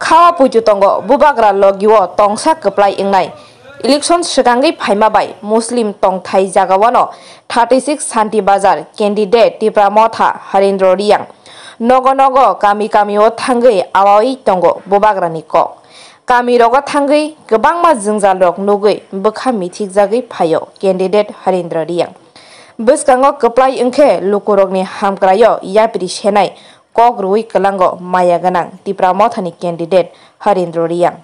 Kawa puju tongo bubagra logiwo tongsa keplai ingnai election sigangi phaimabai Muslim tongthai jagawano 36 Santi Bazar candidate Tipra Motha Harindro Riang nogo nogo kami o thangai awai tongo bubagra ni kok kami rogo thangai gobangma jingjalok nugui bokha mithikjagui phayo candidate Harindro Riang bwskango keplai ingkhe lukurokni hamkrayo yapri senai kok rui kelango maya ganang Tipra Mothani candidate Harindro Riang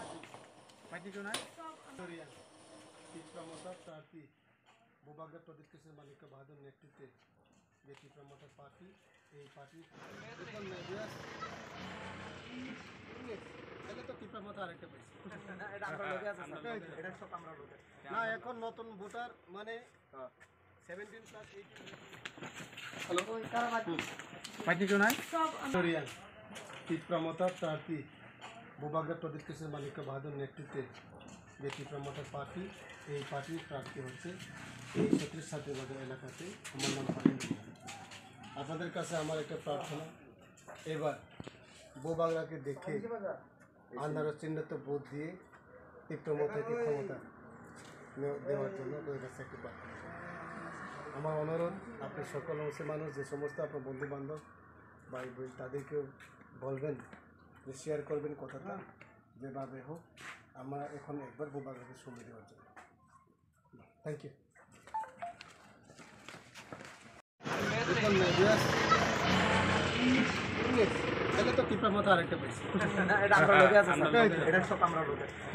না এখন নতুন voter মানে 17 plus 18 hello পাইতি জনাই Reang promoter party ভূভাগের প্রদেশ কৃষি মালিক বাহাদুর নেতৃত্বে যে promoter party এই পার্টির প্রার্থী হচ্ছে এই 36 সাথী বাজার এলাকাতে আমার নাম হারিন্দ্র আপনাদের কাছে আমার একটা প্রার্থনা এবার ভূভাগকে দেখে আন্ধার চিহ্নিত ভোট দিয়ে প্রমোটারকে ক্ষমতা দেওয়ার জন্য কাছে একটি প্রার্থনা আমার অনুরোধ আপনি সকল অংশের মানুষ যে সমস্ত আপনার বন্ধু বান্ধব ভাই বোন তাদেরকেও বলবেন যে শেয়ার করবেন কথাটা যেভাবে হোক আমরা এখন একবার ভূভাগকে সময় দেওয়ার জন্য থ্যাংক ইউ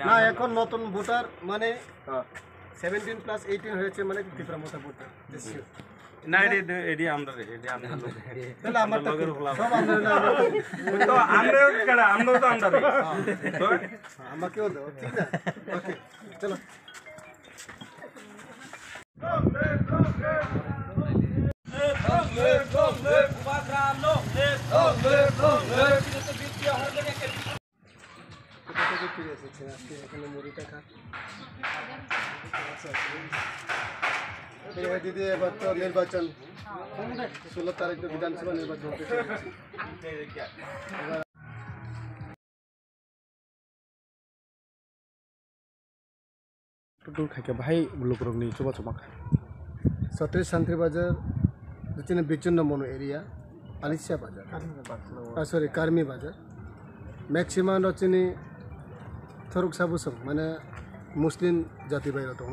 না এখন নতুন ভোটার মানে 17 প্লাস 18 হয়েছে মানে টিপরা মোটা ভোটার না এডি আমরা তাহলে আমার সব আমরা তো আমরা তো আমরা আমাকেও দাও ঠিক না ওকে চলো এখানে মুড়িটা খা দিদি এবার তো নির্বাচন 16 তারিখ বিধানসভা নির্বাচন হতে टोटल खाके भाई लोकरंगनी चोबा चोबा 36 Santri Bazar जितने बिचुन मोनो एरिया आलिसिया बाजार सॉरी कार्मी बाजार मैक्सिमम रचनी थोरुक साबुसम माने मुस्लिम जाति बाहिर तो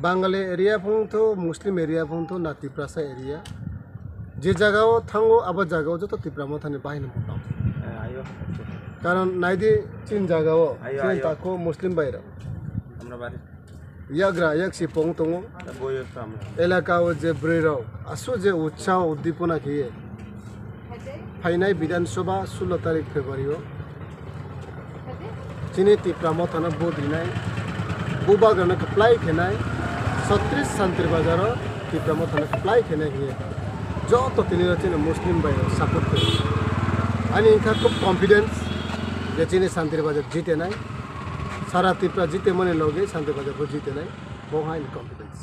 बांगाली एरिया फुं तो मुस्लिम एरिया फुं तो ना तिप्रासा एरिया जे जगह थांगो अब जगह जो तो तिप्रा मथाने बाहिर मोटा कारण नाइदी चिन जगह चिन ताको मुस्लिम बाहिर আমরা বাড়ি याग्रा याग सिपोंग तंगो एलाका जे ब्रेराव आसु जे उत्साह उद्दीपना किए फाइनाय विधानसभा 16 तारिख फेब्रुआरी चिनी तिप्रा मथाना बोदिनाय बुबागरना कप्लाई खेनाय 36 Santri Bazar तिप्रा मथाना कप्लाई खेनाय किए जो तो तिनी चिनी मुस्लिम बाहिर सपोर्ट करे अनि इनका खूब कॉन्फिडेंस जे चिनी Santri Bazar जीते नाय सारा तिप्रा जीते मने लोगे Santri Bazar को जीते नहीं वो हाँ इन कॉन्फिडेंस